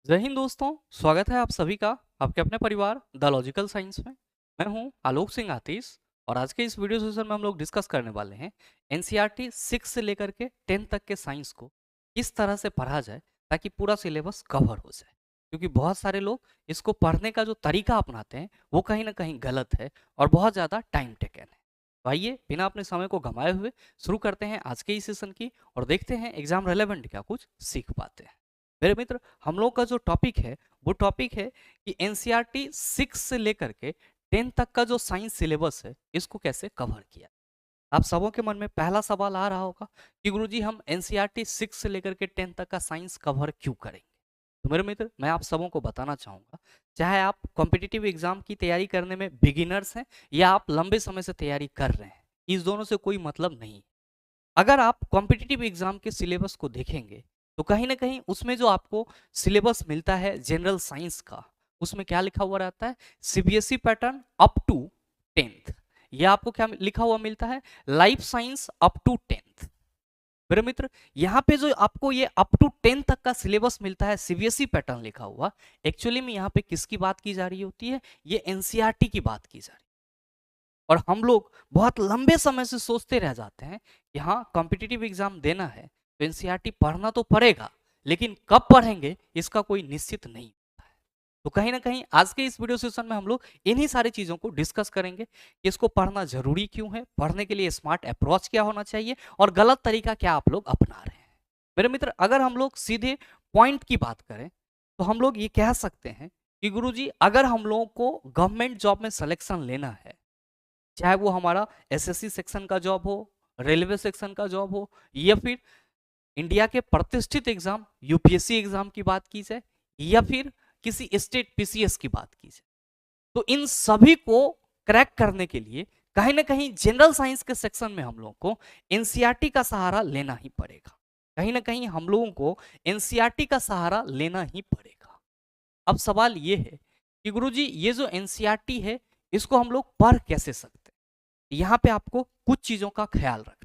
जय हिंद दोस्तों। स्वागत है आप सभी का आपके अपने परिवार द लॉजिकल साइंस में। मैं हूं आलोक सिंह आतिश और आज के इस वीडियो सेशन में हम लोग डिस्कस करने वाले हैं एनसीईआरटी 6 से लेकर के 10 तक के साइंस को किस तरह से पढ़ा जाए ताकि पूरा सिलेबस कवर हो जाए, क्योंकि बहुत सारे लोग इसको पढ़ने का जो तरीका अपनाते हैं वो कहीं ना कहीं गलत है और बहुत ज़्यादा टाइम टेकन है। तो आइए बिना अपने समय को गंवाए हुए शुरू करते हैं आज के इस सेशन की और देखते हैं एग्जाम रेलेवेंट क्या कुछ सीख पाते हैं। मेरे मित्र, हम लोग का जो टॉपिक है वो टॉपिक है कि एनसीईआरटी 6 से लेकर के 10 तक का जो साइंस सिलेबस है इसको कैसे कवर किया। आप सबों के मन में पहला सवाल आ रहा होगा कि गुरुजी हम एनसीईआरटी 6 से लेकर के 10 तक का साइंस कवर क्यों करेंगे। तो मेरे मित्र, मैं आप सबों को बताना चाहूंगा, चाहे आप कॉम्पिटिटिव एग्जाम की तैयारी करने में बिगिनर्स हैं या आप लंबे समय से तैयारी कर रहे हैं, इस दोनों से कोई मतलब नहीं। अगर आप कॉम्पिटिटिव एग्जाम के सिलेबस को देखेंगे तो कहीं ना कहीं उसमें जो आपको सिलेबस मिलता है जनरल साइंस का, उसमें क्या लिखा हुआ रहता है, CBSE pattern up to 10th। यह आपको क्या लिखा हुआ मिलता है, life science up to 10th। मेरे मित्र, यहाँ पे जो आपको ये अप टू 10 तक का सिलेबस मिलता है सीबीएसई पैटर्न लिखा हुआ, एक्चुअली में यहाँ पे किसकी बात की जा रही होती है, ये एनसीईआरटी की बात की जा रही है। और हम लोग बहुत लंबे समय से सोचते रह जाते हैं कि हाँ कॉम्पिटिटिव एग्जाम देना है तो एनसीईआरटी पढ़ना तो पड़ेगा, लेकिन कब पढ़ेंगे इसका कोई निश्चित नहीं होता है। तो कहीं ना कहीं आज के इस वीडियो सेशन में हम लोग इन्हीं सारी चीजों को डिस्कस करेंगे कि इसको पढ़ना जरूरी क्यों है, पढ़ने के लिए स्मार्ट अप्रोच क्या होना चाहिए और गलत तरीका क्या आप लोग अपना रहे हैं। मेरे मित्र, अगर हम लोग सीधे पॉइंट की बात करें तो हम लोग ये कह सकते हैं कि गुरुजी अगर हम लोगों को गवर्नमेंट जॉब में सिलेक्शन लेना है, चाहे वो हमारा एसएससी सेक्शन का जॉब हो, रेलवे सेक्शन का जॉब हो, या फिर इंडिया के प्रतिष्ठित एग्जाम यूपीएससी एग्जाम की बात की जाए, या फिर किसी स्टेट पीसीएस की बात की जाए, तो इन सभी को क्रैक करने के लिए कहीं ना कहीं जनरल साइंस के सेक्शन में हम लोगों को एनसीईआरटी का सहारा लेना ही पड़ेगा। कहीं ना कहीं हम लोगों को एनसीईआरटी का सहारा लेना ही पड़ेगा। अब सवाल ये है कि गुरुजी ये जो एनसीईआरटी है इसको हम लोग पढ़ कैसे सकते हैं। यहाँ पे आपको कुछ चीजों का ख्याल रखना।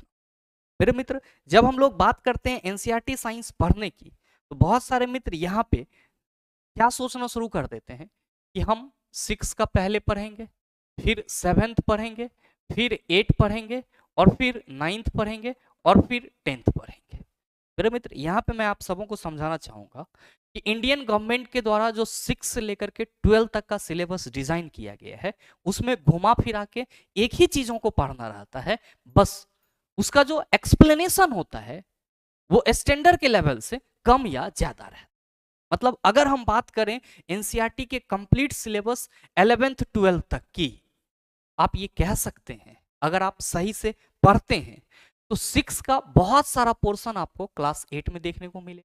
मेरे मित्र, जब हम लोग बात करते हैं एनसीईआरटी साइंस पढ़ने की तो बहुत सारे मित्र यहाँ पे क्या सोचना शुरू कर देते हैं कि हम 6 का पहले पढ़ेंगे, फिर 7th पढ़ेंगे, फिर 8 पढ़ेंगे और फिर 9th पढ़ेंगे और फिर 10th पढ़ेंगे। मेरे मित्र, यहाँ पे मैं आप सबों को समझाना चाहूंगा कि इंडियन गवर्नमेंट के द्वारा जो 6 से लेकर के 12 तक का सिलेबस डिजाइन किया गया है उसमें घुमा फिरा के एक ही चीजों को पढ़ना रहता है। बस उसका जो एक्सप्लेनेशन होता है वो स्टैंडर्ड के लेवल से कम या ज्यादा रहता है। मतलब अगर हम बात करें एनसीईआरटी के कंप्लीट सिलेबस 11th 12th तक की, आप ये कह सकते हैं अगर आप सही से पढ़ते हैं तो 6 का बहुत सारा पोर्शन आपको क्लास 8 में देखने को मिलेगा,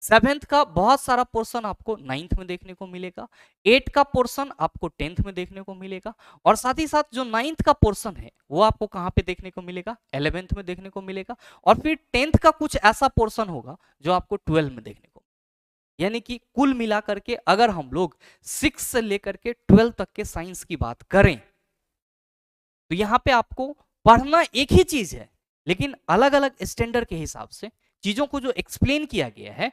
7th का बहुत सारा पोर्शन आपको 9th में देखने को मिलेगा, 8 का पोर्शन आपको 10th में देखने को मिलेगा, और साथ ही साथ जो 9th का पोर्शन है वो आपको कहां पे देखने को मिलेगा, 11th में देखने को मिलेगा, और फिर 10th का कुछ ऐसा पोर्शन होगा जो आपको 12 में देखने को। यानी कि कुल मिलाकर के अगर हम लोग 6 से लेकर के 12 तक के साइंस की बात करें तो यहां पे आपको पढ़ना एक ही चीज है, लेकिन अलग अलग स्टैंडर्ड के हिसाब से चीजों को जो एक्सप्लेन किया गया है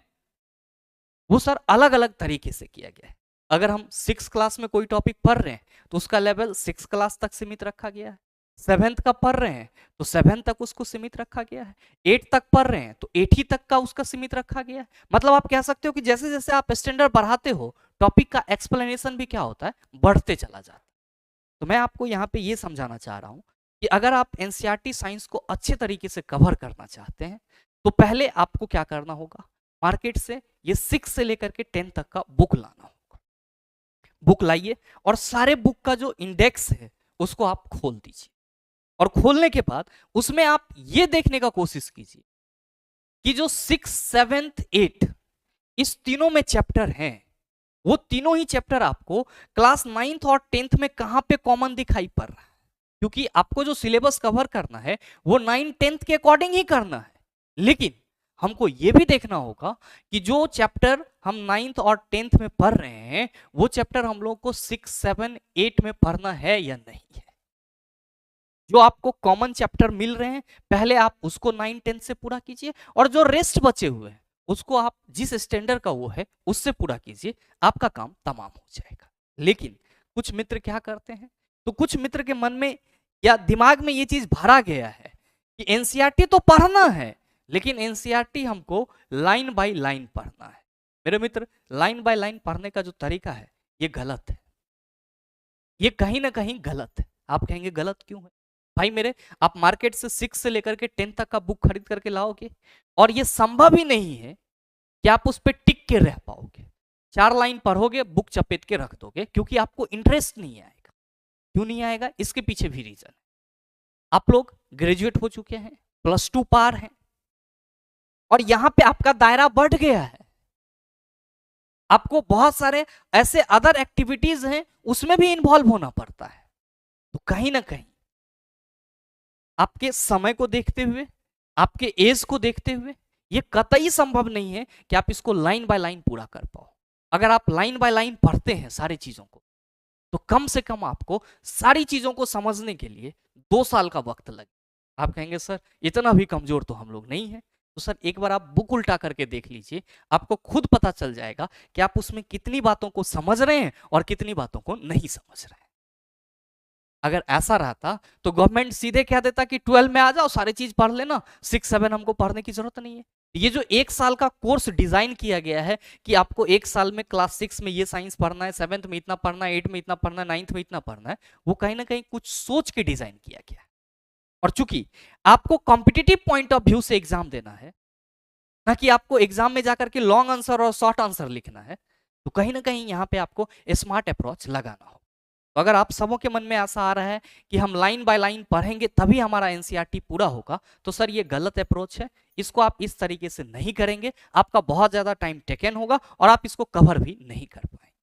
वो सर अलग अलग तरीके से किया गया है। अगर हम 6 क्लास में कोई टॉपिक पढ़ रहे हैं तो उसका लेवल 6 क्लास तक सीमित रखा गया है, 7th का पढ़ रहे हैं तो 7 तक उसको सीमित रखा गया है, 8 तक पढ़ रहे हैं तो 8 ही तक का उसका सीमित रखा गया है। मतलब आप कह सकते हो कि जैसे जैसे आप स्टैंडर्ड बढ़ाते हो टॉपिक का एक्सप्लेनेशन भी क्या होता है, बढ़ते चला जाता है। तो मैं आपको यहाँ पे ये समझाना चाह रहा हूँ कि अगर आप एनसीईआरटी साइंस को अच्छे तरीके से कवर करना चाहते हैं तो पहले आपको क्या करना होगा, मार्केट से ये 6 से लेकर के 10 तक का बुक लाना होगा। बुक लाइए और सारे बुक का जो इंडेक्स है उसको आप खोल दीजिए, और खोलने के बाद उसमें आप ये देखने का कोशिश कीजिए कि जो 6, 7th, 8 इस तीनों में चैप्टर हैं वो तीनों ही चैप्टर आपको क्लास 9th और 10th में कहां पे कॉमन दिखाई पड़ रहा है, क्योंकि आपको जो सिलेबस कवर करना है वो 9, 10th के अकॉर्डिंग ही करना है। लेकिन हमको ये भी देखना होगा कि जो चैप्टर हम 9th और 10th में पढ़ रहे हैं वो चैप्टर हम लोग को 6, 7, 8 में पढ़ना है या नहीं है। जो आपको कॉमन चैप्टर मिल रहे हैं पहले आप उसको 9, 10 से पूरा कीजिए, और जो रेस्ट बचे हुए हैं उसको आप जिस स्टैंडर्ड का वो है उससे पूरा कीजिए, आपका काम तमाम हो जाएगा। लेकिन कुछ मित्र क्या करते हैं, तो कुछ मित्र के मन में या दिमाग में ये चीज भरा गया है कि एनसीईआरटी तो पढ़ना है, लेकिन एनसीईआरटी हमको लाइन बाय लाइन पढ़ना है। मेरे मित्र, लाइन बाय लाइन पढ़ने का जो तरीका है ये गलत है, ये कहीं ना कहीं गलत है। आप कहेंगे गलत क्यों है भाई मेरे, आप मार्केट से 6 से लेकर के 10 तक का बुक खरीद करके लाओगे और ये संभव ही नहीं है कि आप उस पर टिक के रह पाओगे। 4 लाइन पढ़ोगे, बुक चपेट के रख दोगे, क्योंकि आपको इंटरेस्ट नहीं आएगा। क्यों नहीं आएगा, इसके पीछे भी रीजन है। आप लोग ग्रेजुएट हो चुके हैं, +2 पार हैं, और यहां पे आपका दायरा बढ़ गया है। आपको बहुत सारे ऐसे अदर एक्टिविटीज हैं उसमें भी इन्वॉल्व होना पड़ता है। तो कहीं ना कहीं आपके समय को देखते हुए, आपके एज को देखते हुए ये कतई संभव नहीं है कि आप इसको लाइन बाय लाइन पूरा कर पाओ। अगर आप लाइन बाय लाइन पढ़ते हैं सारी चीजों को, तो कम से कम आपको सारी चीजों को समझने के लिए 2 साल का वक्त लगे। आप कहेंगे सर इतना भी कमजोर तो हम लोग नहीं है। तो सर एक बार आप बुक उल्टा करके देख लीजिए, आपको खुद पता चल जाएगा कि आप उसमें कितनी बातों को समझ रहे हैं और कितनी बातों को नहीं समझ रहे हैं। अगर ऐसा रहता तो गवर्नमेंट सीधे कह देता कि 12 में आ जाओ, सारी चीज पढ़ लेना, 6-7 हमको पढ़ने की जरूरत नहीं है। ये जो 1 साल का कोर्स डिजाइन किया गया है कि आपको 1 साल में क्लास 6 में ये साइंस पढ़ना है, 7th में इतना पढ़ना है, 8 में इतना पढ़ना है, 9th में इतना पढ़ना है, वो कहीं ना कहीं कुछ सोच के डिजाइन किया गया है। और चूंकि आपको कॉम्पिटिटिव पॉइंट ऑफ व्यू से एग्जाम देना है, ना कि आपको एग्जाम में जाकर के लॉन्ग आंसर और शॉर्ट आंसर लिखना है, तो कहीं ना कहीं यहाँ पे आपको स्मार्ट अप्रोच लगाना हो। तो अगर आप सबों के मन में ऐसा आ रहा है कि हम लाइन बाय लाइन पढ़ेंगे तभी हमारा एनसीईआरटी पूरा होगा, तो सर ये गलत अप्रोच है। इसको आप इस तरीके से नहीं करेंगे, आपका बहुत ज्यादा टाइम टेकन होगा और आप इसको कवर भी नहीं कर पाएंगे।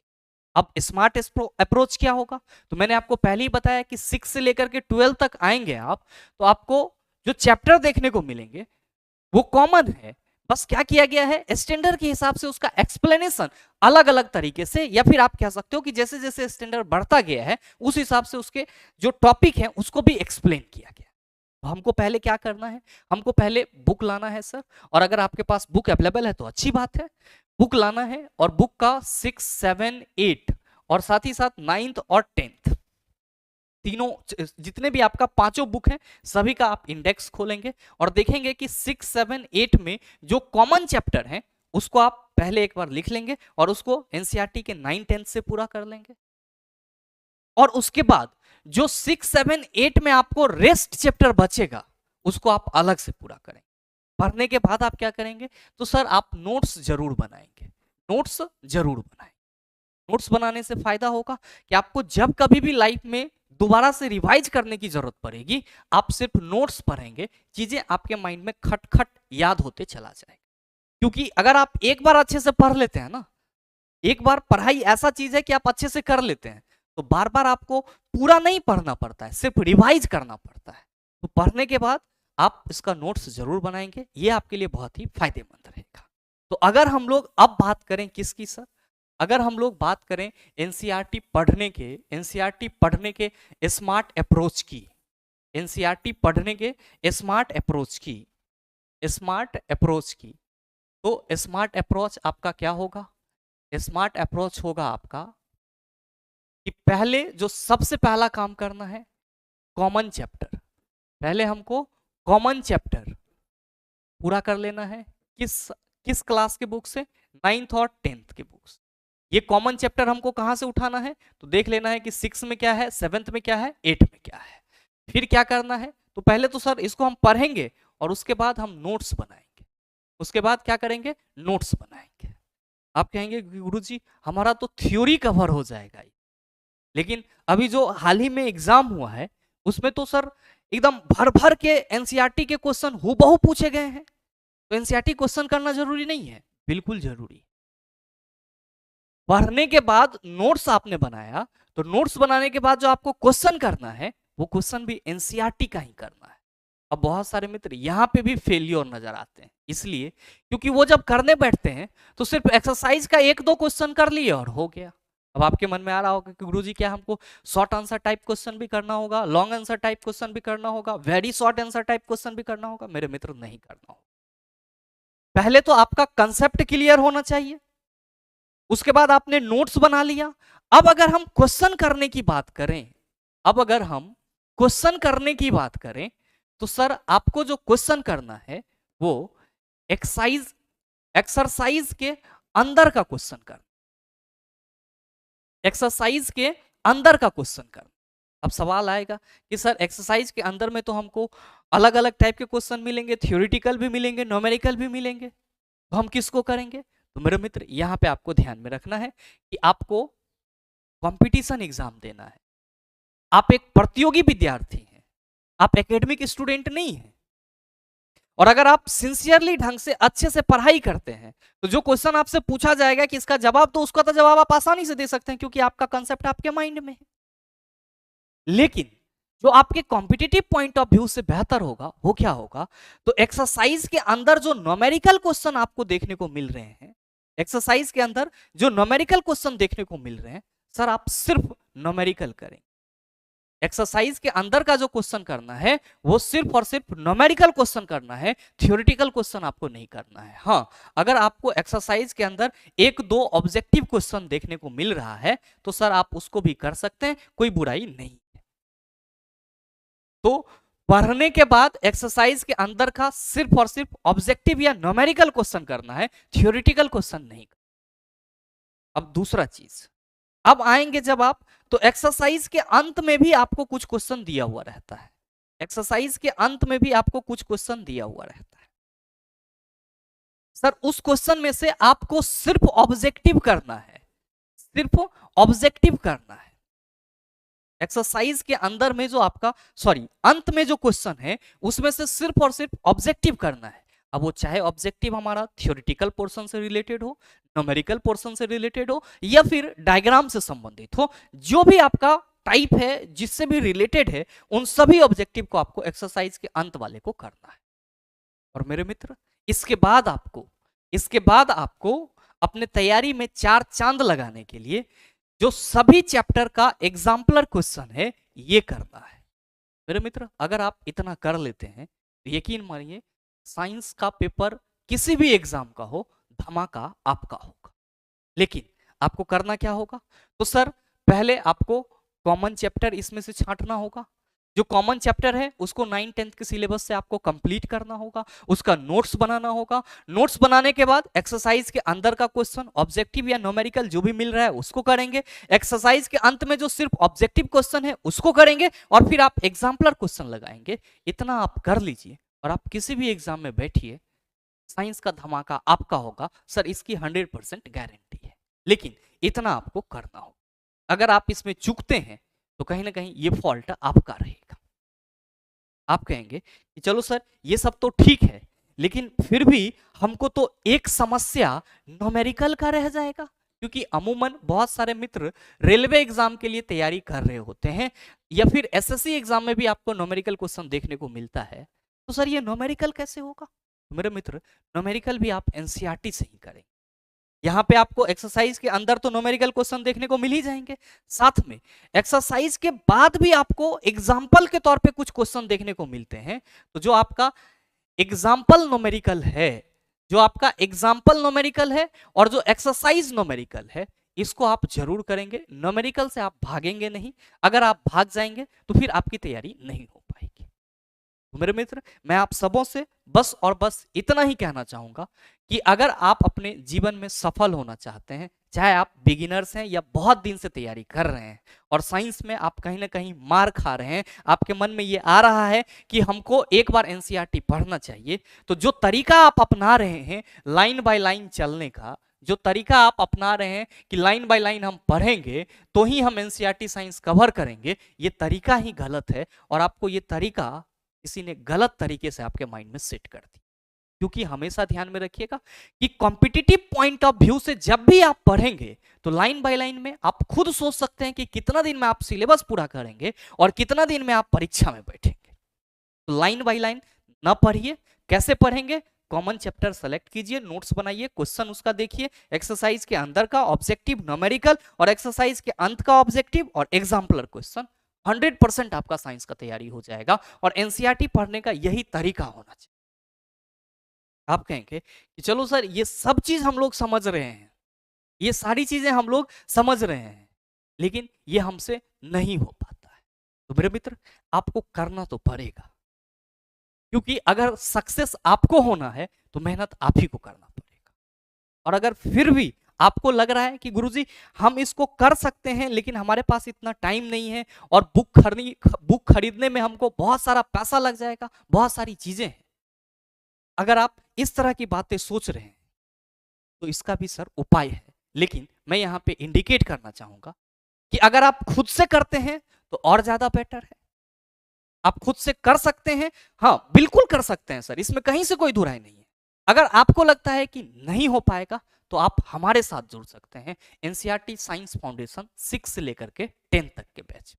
अब स्मार्ट अप्रोच क्या होगा, तो मैंने आपको पहले ही बताया कि 6 से लेकर के 12 तक आएंगे आप, तो आपको जो चैप्टर देखने को मिलेंगे वो कॉमन है। बस क्या किया गया है, स्टैंडर्ड के हिसाब से उसका एक्सप्लेनेशन अलग अलग तरीके से, या फिर आप कह सकते हो कि जैसे जैसे स्टैंडर्ड बढ़ता गया है उस हिसाब से उसके जो टॉपिक है उसको भी एक्सप्लेन किया गया। तो हमको पहले क्या करना है, हमको पहले बुक लाना है सर, और अगर आपके पास बुक अवेलेबल है तो अच्छी बात है। बुक लाना है और बुक का 6, 7, 8 और साथ ही साथ 9th और 10th तीनों जितने भी आपका पांचों बुक हैं सभी का आप इंडेक्स खोलेंगे और देखेंगे कि 6, 7, 8 में जो कॉमन चैप्टर हैं उसको आप पहले एक बार लिख लेंगे और उसको एनसीईआरटी के 9, 10 से पूरा कर लेंगे। और उसके बाद जो 6, 7, 8 में आपको रेस्ट चैप्टर बचेगा उसको आप अलग से पूरा करेंगे। पढ़ने के बाद आप क्या करेंगे, तो सर आप नोट्स जरूर बनाएंगे, नोट्स जरूर बनाएंगे। नोट्स बनाने से फायदा होगा कि आपको जब कभी भी लाइफ में दोबारा से रिवाइज करने की जरूरत पड़ेगी, आप सिर्फ नोट्स पढ़ेंगे, चीजें आपके माइंड में खटखट याद होते चला जाएगा। क्योंकि अगर आप एक बार अच्छे से पढ़ लेते हैं ना, एक बार पढ़ाई ऐसा चीज है कि आप अच्छे से कर लेते हैं, तो बार बार आपको पूरा नहीं पढ़ना पड़ता है, सिर्फ रिवाइज करना पड़ता है। तो पढ़ने के बाद आप इसका नोट्स जरूर बनाएंगे, ये आपके लिए बहुत ही फायदेमंद रहेगा। तो अगर हम लोग अब बात करें किसकी सर, अगर हम लोग बात करें एनसीईआरटी पढ़ने के स्मार्ट अप्रोच की, एनसीईआरटी पढ़ने के स्मार्ट अप्रोच की, स्मार्ट अप्रोच की, तो स्मार्ट अप्रोच आपका क्या होगा, स्मार्ट अप्रोच होगा आपका कि पहले जो सबसे पहला काम करना है, कॉमन चैप्टर, पहले हमको कॉमन चैप्टर पूरा कर लेना है। किस किस क्लास के बुक से, 9th और 10th के बुक से। ये कॉमन चैप्टर हमको कहां से उठाना है, तो देख लेना है कि 6 में क्या है, 7th में क्या है, 8 में क्या है। फिर क्या करना है, तो पहले तो सर इसको हम पढ़ेंगे और उसके बाद हम नोट्स बनाएंगे। उसके बाद क्या करेंगे, नोट्स बनाएंगे। आप कहेंगे गुरुजी हमारा तो थ्योरी कवर हो जाएगा, लेकिन अभी जो हाल ही में एग्जाम हुआ है उसमें तो सर एकदम भर भर के एनसीईआरटी के क्वेश्चन हूबहू पूछे गए हैं। तो एनसीईआरटी क्वेश्चन करना जरूरी नहीं है, बिल्कुल जरूरी। पढ़ने के बाद नोट्स आपने बनाया, तो नोट्स बनाने के बाद जो आपको क्वेश्चन करना है वो क्वेश्चन भी एनसीईआरटी का ही करना है। अब बहुत सारे मित्र यहाँ पे भी फेलियर नजर आते हैं, इसलिए क्योंकि वो जब करने बैठते हैं तो सिर्फ एक्सरसाइज का 1-2 क्वेश्चन कर लिए और हो गया। अब आपके मन में आ रहा होगा कि गुरुजी क्या हमको शॉर्ट आंसर टाइप क्वेश्चन भी करना होगा, लॉन्ग आंसर टाइप क्वेश्चन भी करना होगा, very short answer type question भी करना होगा? मेरे मित्र नहीं करना होगा। पहले तो आपका कंसेप्ट क्लियर होना चाहिए, उसके बाद आपने नोट्स बना लिया। अब अगर हम क्वेश्चन करने की बात करें, अब अगर हम क्वेश्चन करने की बात करें, तो सर आपको जो क्वेश्चन करना है वो एक्सरसाइज के अंदर का क्वेश्चन करना, एक्सरसाइज के अंदर का क्वेश्चन करना। अब सवाल आएगा कि सर एक्सरसाइज के अंदर में तो हमको अलग अलग टाइप के क्वेश्चन मिलेंगे, थ्योरेटिकल भी मिलेंगे, न्यूमेरिकल भी मिलेंगे, तो हम किसको करेंगे? तो मेरे मित्र यहां पे आपको ध्यान में रखना है कि आपको कंपटीशन एग्जाम देना है, आप एक प्रतियोगी विद्यार्थी हैं, आप एकेडमिक स्टूडेंट नहीं हैं। और अगर आप सिंसियरली ढंग से अच्छे से पढ़ाई करते हैं तो जो क्वेश्चन आपसे पूछा जाएगा कि इसका जवाब, तो उसका तो जवाब आप आसानी से दे सकते हैं क्योंकि आपका कंसेप्ट आपके माइंड में है। लेकिन जो आपके कॉम्पिटिटिव पॉइंट ऑफ व्यू से बेहतर होगा वो क्या होगा? तो एक्सरसाइज के अंदर जो न्यूमेरिकल क्वेश्चन आपको देखने को मिल रहे हैं, एक्सरसाइज के अंदर जो न्यूमेरिकल क्वेश्चन देखने को मिल रहे हैं, सर आप सिर्फ न्यूमेरिकल करें। एक्सरसाइज के अंदर का जो क्वेश्चन करना है वो सिर्फ और सिर्फ न्यूमेरिकल क्वेश्चन करना है, थ्योरेटिकल क्वेश्चन आपको नहीं करना है। हाँ, अगर आपको एक्सरसाइज के अंदर एक दो ऑब्जेक्टिव क्वेश्चन देखने को मिल रहा है तो सर आप उसको भी कर सकते हैं, कोई बुराई नहीं है। तो पढ़ने के बाद एक्सरसाइज के अंदर का सिर्फ और सिर्फ ऑब्जेक्टिव या न्यूमेरिकल क्वेश्चन करना है, थ्योरेटिकल क्वेश्चन नहीं। अब दूसरा चीज, अब आएंगे जब आप, तो एक्सरसाइज के अंत में भी आपको कुछ क्वेश्चन दिया हुआ रहता है, एक्सरसाइज के अंत में भी आपको कुछ क्वेश्चन दिया हुआ रहता है। सर उस क्वेश्चन में से आपको सिर्फ ऑब्जेक्टिव करना है, सिर्फ ऑब्जेक्टिव करना है। एक्सरसाइज के अंदर में जो आपका, सॉरी अंत में जो क्वेश्चन है उसमें से सिर्फ और सिर्फ ऑब्जेक्टिव करना है। अब वो चाहे ऑब्जेक्टिव हमारा थ्योरेटिकल पोर्शन से रिलेटेड हो, न्यूमेरिकल पोर्शन से रिलेटेड हो, या फिर डायग्राम से संबंधित हो, जो भी आपका टाइप है जिससे भी रिलेटेड है, उन सभी ऑब्जेक्टिव को आपको एक्सरसाइज के अंत वाले को करना है। और मेरे मित्र इसके बाद आपको अपने तैयारी में चार चांद लगाने के लिए जो सभी चैप्टर का एग्जाम्पलर क्वेश्चन है ये करना है। मेरे मित्र अगर आप इतना कर लेते हैं तो यकीन मानिए साइंस का पेपर किसी भी एग्जाम का हो, धमाका आपका होगा। लेकिन आपको करना क्या होगा? तो सर पहले आपको कॉमन चैप्टर इसमें से छांटना होगा। जो कॉमन चैप्टर है उसको 9-10 के सिलेबस से आपको कंप्लीट करना होगा, उसका नोट्स बनाना होगा। नोट्स बनाने के बाद एक्सरसाइज के अंदर का क्वेश्चन ऑब्जेक्टिव या न्यूमेरिकल जो भी मिल रहा है उसको करेंगे। एक्सरसाइज के अंत में जो सिर्फ ऑब्जेक्टिव क्वेश्चन है उसको करेंगे और फिर आप एग्जाम्पलर क्वेश्चन लगाएंगे। इतना आप कर लीजिए और आप किसी भी एग्जाम में बैठिए, साइंस का धमाका आपका होगा सर, इसकी 100% गारंटी है। लेकिन इतना आपको करना होगा, अगर आप इसमें चूकते हैं तो कहीं ना कहीं ये फॉल्ट आपका रहेगा। आप कहेंगे कि चलो सर ये सब तो ठीक है, लेकिन फिर भी हमको तो एक समस्या न्यूमेरिकल का रह जाएगा, क्योंकि अमूमन बहुत सारे मित्र रेलवे एग्जाम के लिए तैयारी कर रहे होते हैं या फिर एसएससी एग्जाम में भी आपको न्यूमेरिकल क्वेश्चन देखने को मिलता है। तो सर ये न्यूमेरिकल कैसे होगा? तो मेरे मित्र न्यूमेरिकल भी आप एनसीईआरटी से ही करेंगे। यहाँ पे आपको एक्सरसाइज के अंदर तो न्यूमेरिकल क्वेश्चन देखने को मिल ही जाएंगे, साथ में एक्सरसाइज के बाद भी आपको एग्जाम्पल के तौर पे कुछ क्वेश्चन देखने को मिलते हैं। तो जो आपका एग्जाम्पल न्यूमेरिकल है, जो आपका एग्जाम्पल न्यूमेरिकल है और जो एक्सरसाइज न्यूमेरिकल है, इसको आप जरूर करेंगे। न्यूमेरिकल से आप भागेंगे नहीं, अगर आप भाग जाएंगे तो फिर आपकी तैयारी नहीं हो पाएगी। तो मेरे मित्र मैं आप सबों से बस और बस इतना ही कहना चाहूंगा कि अगर आप अपने जीवन में सफल होना चाहते हैं, चाहे आप बिगिनर्स हैं या बहुत दिन से तैयारी कर रहे हैं और साइंस में आप कहीं ना कहीं मार खा रहे हैं, आपके मन में ये आ रहा है कि हमको एक बार एनसीईआरटी पढ़ना चाहिए, तो जो तरीका आप अपना रहे हैं लाइन बाय लाइन चलने का, जो तरीका आप अपना रहे हैं कि लाइन बाय लाइन हम पढ़ेंगे तो ही हम एनसीईआरटी साइंस कवर करेंगे, ये तरीका ही गलत है। और आपको ये तरीका किसी ने गलत तरीके से आपके माइंड में सेट कर दी। क्योंकि हमेशा ध्यान में रखिएगा कि कॉम्पिटिटिव पॉइंट ऑफ व्यू से जब भी आप पढ़ेंगे तो लाइन बाय लाइन में आप खुद सोच सकते हैं कि कितना दिन में आप सिलेबस पूरा करेंगे और कितना दिन में आप परीक्षा में बैठेंगे। तो लाइन बाय लाइन ना पढ़िए। कैसे पढ़ेंगे? कॉमन चैप्टर सेलेक्ट कीजिए, नोट्स बनाइए, क्वेश्चन उसका देखिए, एक्सरसाइज के अंदर का ऑब्जेक्टिव न्यूमेरिकल और एक्सरसाइज के अंत का ऑब्जेक्टिव और एग्जाम्पलर क्वेश्चन, 100% आपका साइंस का तैयारी हो जाएगा। और एनसीईआरटी पढ़ने का यही तरीका होना चाहिए। आप कहेंगे कि चलो सर ये सब चीज हम लोग समझ रहे हैं, ये सारी चीजें हम लोग समझ रहे हैं, लेकिन ये हमसे नहीं हो पाता है। तो मेरे मित्र, आपको करना तो पड़ेगा, क्योंकि अगर सक्सेस आपको होना है तो मेहनत आप ही को करना पड़ेगा। और अगर फिर भी आपको लग रहा है कि गुरुजी हम इसको कर सकते हैं लेकिन हमारे पास इतना टाइम नहीं है और बुक खरीदने में हमको बहुत सारा पैसा लग जाएगा, बहुत सारी चीजें हैं, अगर आप इस तरह की बातें सोच रहे हैं तो इसका भी सर उपाय है। लेकिन मैं यहाँ पे इंडिकेट करना चाहूंगा कि अगर आप खुद से करते हैं तो और ज्यादा बेटर है। आप खुद से कर सकते हैं, हाँ बिल्कुल कर सकते हैं सर, इसमें कहीं से कोई दुराई नहीं है। अगर आपको लगता है कि नहीं हो पाएगा तो आप हमारे साथ जुड़ सकते हैं एनसीईआरटी साइंस फाउंडेशन 6 से लेकर के 10 तक के बैच।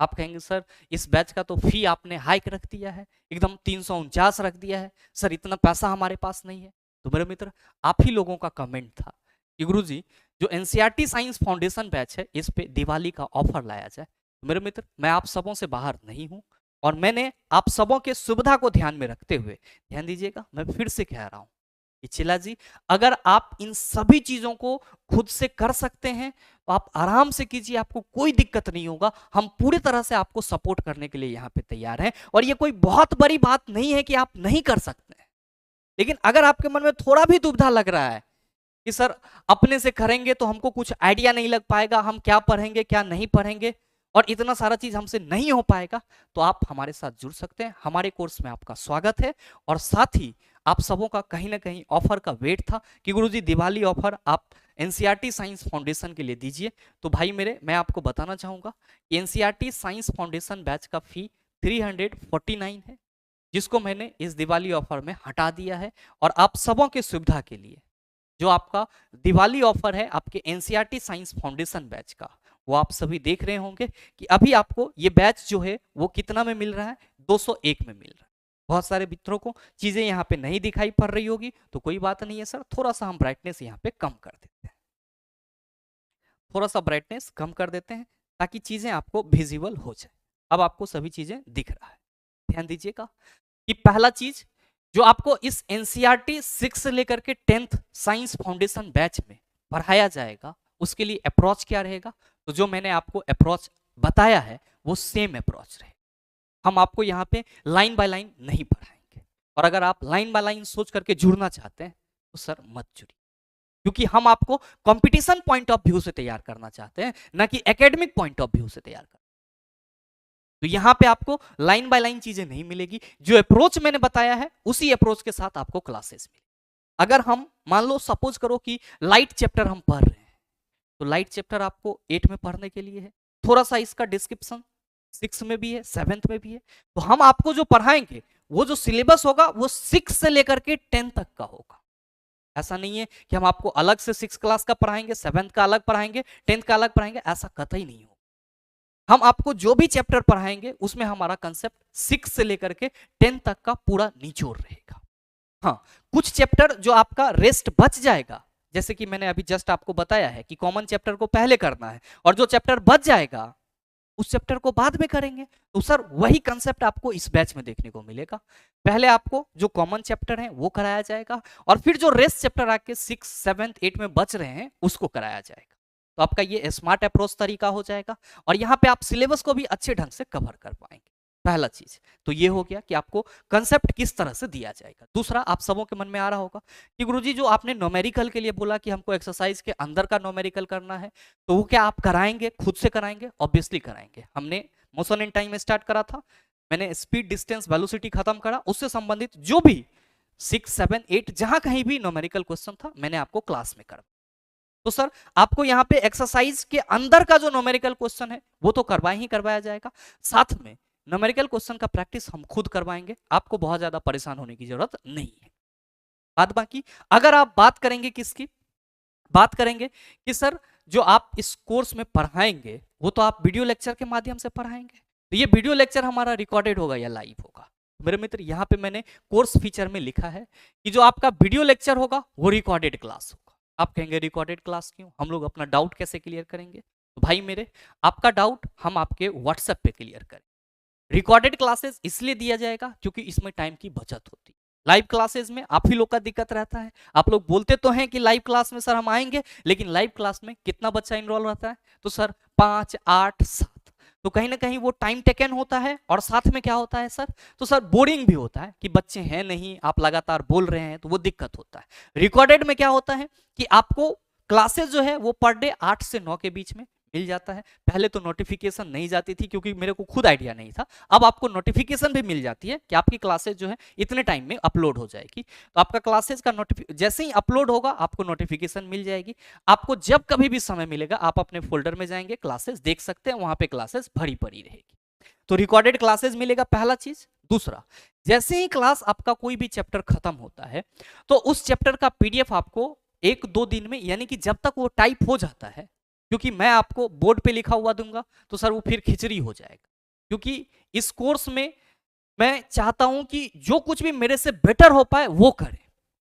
आप कहेंगे सर इस बैच का तो फी आपने हाइक रख दिया है, एकदम 349 रख दिया है, सर इतना पैसा हमारे पास नहीं है। तो मेरे मित्र, आप ही लोगों का कमेंट था कि गुरुजी जो एनसीईआरटी साइंस फाउंडेशन बैच है इस पे दिवाली का ऑफर लाया जाए। तो मेरे मित्र, मैं आप सबों से बाहर नहीं हूं और मैंने आप सबों के सुविधा को ध्यान में रखते हुए, ध्यान दीजिएगा मैं फिर से कह रहा हूं कि चिल्ला जी अगर आप इन सभी चीजों को खुद से कर सकते हैं तो आप आराम से कीजिए, आपको कोई दिक्कत नहीं होगा। हम पूरी तरह से आपको सपोर्ट करने के लिए यहाँ पे तैयार हैं और ये कोई बहुत बड़ी बात नहीं है कि आप नहीं कर सकते हैं। लेकिन अगर आपके मन में थोड़ा भी दुविधा लग रहा है कि सर अपने से करेंगे तो हमको कुछ आइडिया नहीं लग पाएगा, हम क्या पढ़ेंगे क्या नहीं पढ़ेंगे और इतना सारा चीज हमसे नहीं हो पाएगा, तो आप हमारे साथ जुड़ सकते हैं। हमारे कोर्स में आपका स्वागत है। और साथ ही आप सबों का कहीं ना कहीं ऑफर का वेट था कि गुरुजी दिवाली ऑफर आप एनसीईआरटी साइंस फाउंडेशन के लिए दीजिए। तो भाई मेरे, मैं आपको बताना चाहूंगा कि एनसीईआरटी साइंस फाउंडेशन बैच का फी 349 है, जिसको मैंने इस दिवाली ऑफर में हटा दिया है। और आप सबों के सुविधा के लिए जो आपका दिवाली ऑफर है आपके एनसीईआरटी साइंस फाउंडेशन बैच का, वो आप सभी देख रहे होंगे कि अभी आपको ये बैच जो है वो कितना में मिल रहा है, 201 में मिल रहा है। बहुत सारे मित्रों को चीजें यहाँ पे नहीं दिखाई पड़ रही होगी, तो कोई बात नहीं है सर, थोड़ा सा हम ब्राइटनेस यहाँ पे कम कर देते हैं, थोड़ा सा ब्राइटनेस कम कर देते हैं ताकि चीजें आपको विजिबल हो जाए। अब आपको सभी चीजें दिख रहा है। ध्यान दीजिएगा कि पहला चीज जो आपको इस एनसीईआरटी 6 से लेकर के 10th साइंस फाउंडेशन बैच में पढ़ाया जाएगा, उसके लिए अप्रोच क्या रहेगा। तो जो मैंने आपको अप्रोच बताया है वो सेम अप्रोच रहेगा। हम आपको यहाँ पे लाइन बाय लाइन नहीं पढ़ाएंगे, और अगर आप लाइन बाय लाइन सोच करके जुड़ना चाहते हैं तो सर मत जुड़िए, क्योंकि हम आपको कंपटीशन पॉइंट ऑफ व्यू से तैयार करना चाहते हैं, ना कि एकेडमिक पॉइंट ऑफ व्यू से तैयार करना। तो यहां पे आपको लाइन बाय लाइन चीजें नहीं मिलेगी, जो अप्रोच मैंने बताया है उसी अप्रोच के साथ आपको क्लासेस मिलेगी। अगर हम मान लो सपोज करो कि लाइट चैप्टर हम पढ़ रहे हैं, तो लाइट चैप्टर आपको 8 में पढ़ने के लिए है, थोड़ा सा इसका डिस्क्रिप्शन 6 में भी है, 7th में भी है। तो हम आपको जो पढ़ाएंगे वो जो सिलेबस होगा वो 6 से लेकर के 10 तक का होगा। ऐसा नहीं है कि हम आपको अलग से 6 क्लास का पढ़ाएंगे, 7th का अलग पढ़ाएंगे, 10th का अलग पढ़ाएंगे, ऐसा कतई नहीं होगा। हम आपको जो भी चैप्टर पढ़ाएंगे उसमें हमारा कंसेप्ट 6 से लेकर के 10 तक का पूरा निचोड़ रहेगा। हाँ, कुछ चैप्टर जो आपका रेस्ट बच जाएगा, जैसे कि मैंने अभी जस्ट आपको बताया है कि कॉमन चैप्टर को पहले करना है और जो चैप्टर बच जाएगा उस चैप्टर को बाद में करेंगे। तो सर वही कंसेप्ट आपको इस बैच में देखने को मिलेगा। पहले आपको जो कॉमन चैप्टर है वो कराया जाएगा और फिर जो रेस्ट चैप्टर आपके 6, 7, 8 में बच रहे हैं उसको कराया जाएगा। तो आपका ये स्मार्ट अप्रोच तरीका हो जाएगा और यहाँ पे आप सिलेबस को भी अच्छे ढंग से कवर कर पाएंगे। पहला चीज तो ये हो गया कि आपको कंसेप्ट किस तरह से दिया जाएगा। दूसरा, आप सबों के मन में आ रहा होगा कि गुरुजी जो आपने न्यूमेरिकल के लिए बोला कि हमको एक्सरसाइज के अंदर का न्यूमेरिकल करना है, तो वो क्या आप कराएंगे, खुद से कराएंगे? ऑब्वियसली कराएंगे। हमने मोशन इन टाइम स्टार्ट करा था, मैंने स्पीड, डिस्टेंस, वेलोसिटी खत्म करा, उससे संबंधित जो भी 6, 7, 8 जहां कहीं भी न्यूमेरिकल क्वेश्चन था मैंने आपको क्लास में करा। तो सर आपको यहाँ पे एक्सरसाइज के अंदर का जो न्यूमेरिकल क्वेश्चन है वो तो करवाया ही करवाया जाएगा, साथ में न्यूमेरिकल क्वेश्चन का प्रैक्टिस हम खुद करवाएंगे, आपको बहुत ज्यादा परेशान होने की जरूरत नहीं है। बात बाकी अगर आप बात करेंगे किसकी, बात करेंगे कि सर जो आप इस कोर्स में पढ़ाएंगे वो तो आप वीडियो लेक्चर के माध्यम से पढ़ाएंगे, तो ये वीडियो लेक्चर हमारा रिकॉर्डेड होगा या लाइव होगा? मेरे मित्र, यहाँ पे मैंने कोर्स फीचर में लिखा है कि जो आपका वीडियो लेक्चर होगा वो रिकॉर्डेड क्लास होगा। आप कहेंगे रिकॉर्डेड क्लास क्यों, हम लोग अपना डाउट कैसे क्लियर करेंगे? तो भाई मेरे, आपका डाउट हम आपके व्हाट्सएप पे क्लियर करें। रिकॉर्डेड क्लासेस इसलिए दिया जाएगा क्योंकि इसमें टाइम की बचत होती है। लाइव क्लासेस में आप ही लोग का दिक्कत रहता है। आप लोग बोलते तो हैं कि लाइव क्लास में सर हम आएंगे, लेकिन लाइव क्लास में कितना बच्चा इनरोल रहता है? तो सर 5, 8, 7। तो कहीं ना कहीं वो टाइम टेकन होता है, और साथ में क्या होता है सर? तो सर बोरिंग भी होता है कि बच्चे हैं नहीं, आप लगातार बोल रहे हैं, तो वो दिक्कत होता है। रिकॉर्डेड में क्या होता है कि आपको क्लासेस जो है वो पर डे 8 से 9 के बीच में मिल जाता है। पहले तो नोटिफिकेशन नहीं जाती थी, क्योंकि मेरे को खुद आइडिया नहीं था। अब आपको नोटिफिकेशन भी मिल जाती है कि आपकी क्लासेस जो है इतने टाइम में अपलोड हो जाएगी। तो आपका क्लासेस का जैसे ही अपलोड होगा आपको नोटिफिकेशन मिल जाएगी। आपको जब कभी भी समय मिलेगा आप अपने फोल्डर में जाएंगे, क्लासेस देख सकते हैं, वहां पे क्लासेस भरी पड़ी रहेगी। तो रिकॉर्डेड क्लासेस मिलेगा, पहला चीज। दूसरा, जैसे ही क्लास आपका कोई भी चैप्टर खत्म होता है तो उस चैप्टर का पीडीएफ आपको 1-2 दिन में, यानी कि जब तक वो टाइप हो जाता है, क्योंकि मैं आपको बोर्ड पे लिखा हुआ दूंगा तो सर वो फिर खिचड़ी हो जाएगा। क्योंकि इस कोर्स में मैं चाहता हूं कि जो कुछ भी मेरे से बेटर हो पाए वो करें।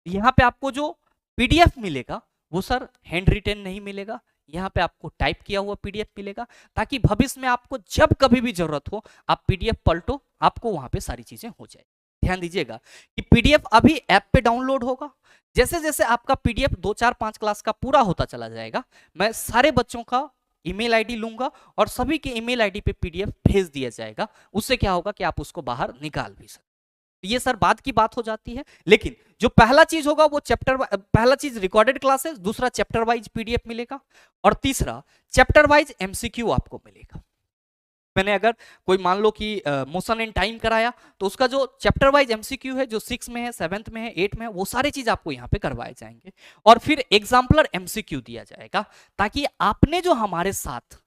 यहाँ पे आपको जो पीडीएफ मिलेगा वो सर हैंड रिटेन नहीं मिलेगा, यहाँ पे आपको टाइप किया हुआ पीडीएफ मिलेगा, ताकि भविष्य में आपको जब कभी भी जरूरत हो आप पीडीएफ पलटो, आपको वहां पे सारी चीजें हो जाए। ध्यान दीजिएगा कि पीडीएफ अभी ऐप पे डाउनलोड होगा। जैसे जैसे आपका पीडीएफ 2, 4, 5 क्लास का पूरा होता चला जाएगा, मैं सारे बच्चों का ईमेल आईडी लूंगा और सभी के ईमेल आईडी पे पीडीएफ भेज दिया जाएगा। उससे क्या होगा कि आप उसको बाहर निकाल भी सकते। ये सर बाद की बात हो जाती है, लेकिन जो पहला चीज होगा वो पहला चीज रिकॉर्डेड क्लासेस, दूसरा चैप्टर वाइज पीडीएफ मिलेगा, और तीसरा चैप्टर वाइज एमसीक्यू आपको मिलेगा। मैंने अगर कोई मान लो कि मोशन इन टाइम कराया तो उसका जो चैप्टर वाइज एमसीक्यू है, जो 6 में है, 7th में है, 8 में है, वो सारी चीज आपको यहाँ पे करवाए जाएंगे। और फिर एग्जाम्पलर एमसीक्यू दिया जाएगा, ताकि आपने जो हमारे साथ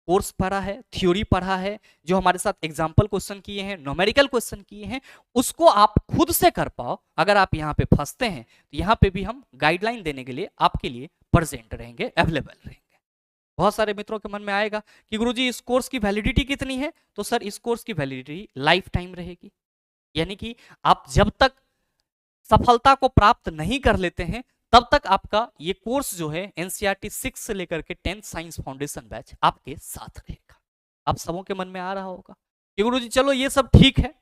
कोर्स पढ़ा है, थ्योरी पढ़ा है, जो हमारे साथ एग्जाम्पल क्वेश्चन किए हैं, न्यूमेरिकल क्वेश्चन किए हैं, उसको आप खुद से कर पाओ। अगर आप यहाँ पे फंसते हैं तो यहाँ पे भी हम गाइडलाइन देने के लिए आपके लिए प्रेजेंट रहेंगे, अवेलेबल रहेंगे। बहुत सारे मित्रों के मन में आएगा कि गुरुजी इस कोर्स की वैलिडिटी कितनी है? तो सर इस कोर्स की वैलिडिटी लाइफ टाइम रहेगी, यानी कि आप जब तक सफलता को प्राप्त नहीं कर लेते हैं तब तक आपका ये कोर्स जो है एनसीईआरटी 6 से लेकर के 10th साइंस फाउंडेशन बैच आपके साथ रहेगा। आप सबों के मन में आ रहा होगा कि गुरुजी चलो ये सब ठीक है,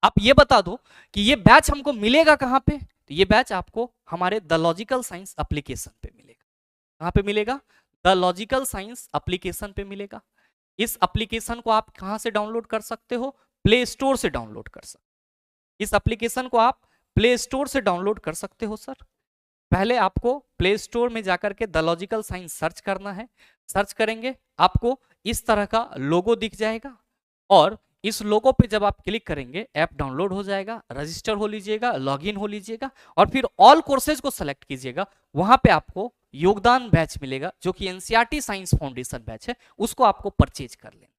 आप ये बता दो कि ये बैच हमको मिलेगा कहां पे? तो ये बैच आपको हमारे द लॉजिकल साइंस एप्लीकेशन पे मिलेगा। कहां पे मिलेगा? द लॉजिकल साइंस एप्लीकेशन पे मिलेगा। इस एप्लीकेशन को आप कहां से डाउनलोड कर सकते हो? प्ले स्टोर से डाउनलोड कर सकते हो। इस एप्लीकेशन को आप प्ले स्टोर से डाउनलोड कर सकते हो सर। पहले आपको प्ले स्टोर में जाकर के द लॉजिकल साइंस सर्च करना है। सर्च करेंगे आपको इस तरह का लोगो दिख जाएगा, और इस लोगो पे जब आप क्लिक करेंगे ऐप डाउनलोड हो जाएगा। रजिस्टर हो लीजिएगा, लॉगिन हो लीजिएगा, और फिर ऑल कोर्सेज को सेलेक्ट कीजिएगा। वहां पे आपको योगदान बैच मिलेगा जो कि एनसीईआरटी साइंस फाउंडेशन बैच है, उसको आपको परचेज कर लेना।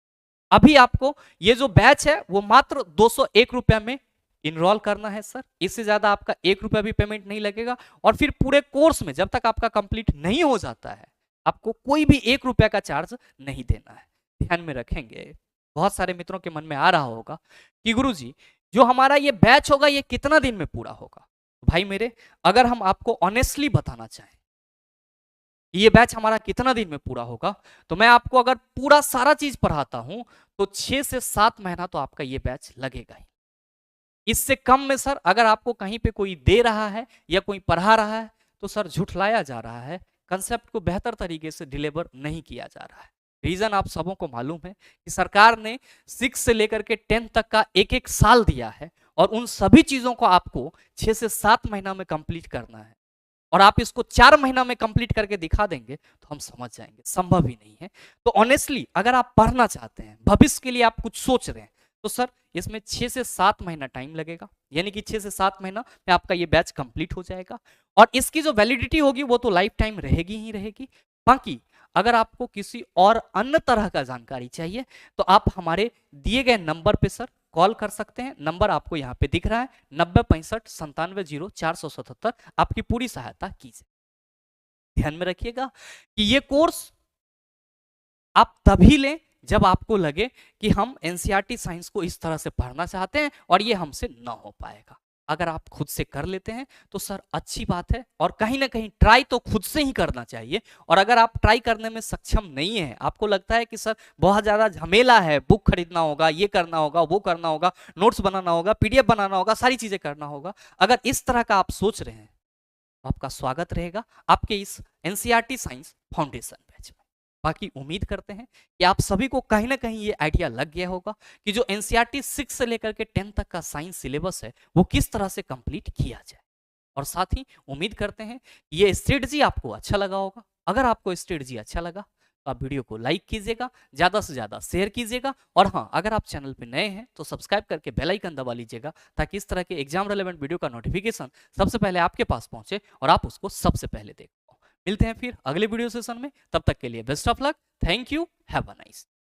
अभी आपको ये जो बैच है वो मात्र 201 रुपया में इनरोल करना है सर। इससे ज्यादा आपका 1 रुपया भी पेमेंट नहीं लगेगा, और फिर पूरे कोर्स में जब तक आपका कंप्लीट नहीं हो जाता है आपको कोई भी 1 रुपया का चार्ज नहीं देना है। ध्यान में रखेंगे। बहुत सारे मित्रों के मन में आ रहा होगा कि गुरुजी जो हमारा ये बैच होगा ये कितना दिन में पूरा होगा? भाई मेरे, अगर हम आपको ऑनेस्टली बताना चाहें ये बैच हमारा कितना दिन में पूरा होगा, तो मैं आपको अगर पूरा सारा चीज पढ़ाता हूं तो 6 से 7 महीना तो आपका ये बैच लगेगा ही। इससे कम में सर अगर आपको कहीं पे कोई दे रहा है या कोई पढ़ा रहा है तो सर झुठलाया जा रहा है, कंसेप्ट को बेहतर तरीके से डिलीवर नहीं किया जा रहा है। रीजन आप सबों को मालूम है कि सरकार ने 6 से लेकर के 10 तक का एक साल दिया है, और उन सभी चीजों को आपको 6 से 7 महीना में कंप्लीट करना है, और आप इसको 4 महीना में कंप्लीट करके दिखा देंगे तो हम समझ जाएंगे संभव ही नहीं है। तो ऑनेस्टली अगर आप पढ़ना चाहते हैं, भविष्य के लिए आप कुछ सोच रहे हैं, तो सर इसमें 6 से 7 महीना टाइम लगेगा, यानी कि 6 से 7 महीना में आपका ये बैच कंप्लीट हो जाएगा। और इसकी जो वैलिडिटी होगी वो तो लाइफ टाइम रहेगी ही रहेगी। बाकी अगर आपको किसी और अन्य तरह का जानकारी चाहिए तो आप हमारे दिए गए नंबर पे सर कॉल कर सकते हैं। नंबर आपको यहाँ पे दिख रहा है 9065 97 0 477। आपकी पूरी सहायता कीजिए। ध्यान में रखिएगा कि ये कोर्स आप तभी लें जब आपको लगे कि हम एनसीईआरटी साइंस को इस तरह से पढ़ना चाहते हैं और ये हमसे ना हो पाएगा। अगर आप खुद से कर लेते हैं तो सर अच्छी बात है, और कहीं ना कहीं ट्राई तो खुद से ही करना चाहिए। और अगर आप ट्राई करने में सक्षम नहीं है, आपको लगता है कि सर बहुत ज्यादा झमेला है, बुक खरीदना होगा, ये करना होगा, वो करना होगा, नोट्स बनाना होगा, पीडीएफ बनाना होगा, सारी चीजें करना होगा, अगर इस तरह का आप सोच रहे हैं तो आपका स्वागत रहेगा आपके इस एनसीईआरटी साइंस फाउंडेशन बैच में। बाकी उम्मीद करते हैं कि आप सभी को कहीं ना कहीं ये आइडिया लग गया होगा कि जो एनसीईआरटी 6 से लेकर के 10 तक का साइंस सिलेबस है वो किस तरह से कंप्लीट किया जाए। और साथ ही उम्मीद करते हैं कि ये स्ट्रेटजी आपको अच्छा लगा होगा। अगर आपको स्ट्रेटजी अच्छा लगा तो आप वीडियो को लाइक कीजिएगा, ज़्यादा से ज़्यादा शेयर कीजिएगा, और हाँ, अगर आप चैनल पे नए हैं तो सब्सक्राइब करके बेल आइकन दबा लीजिएगा, ताकि इस तरह के एग्जाम रेलेवेंट वीडियो का नोटिफिकेशन सबसे पहले आपके पास पहुंचे और आप उसको सबसे पहले देख पाओ। मिलते हैं फिर अगले वीडियो सेशन में, तब तक के लिए best of luck, thank you, have a nice.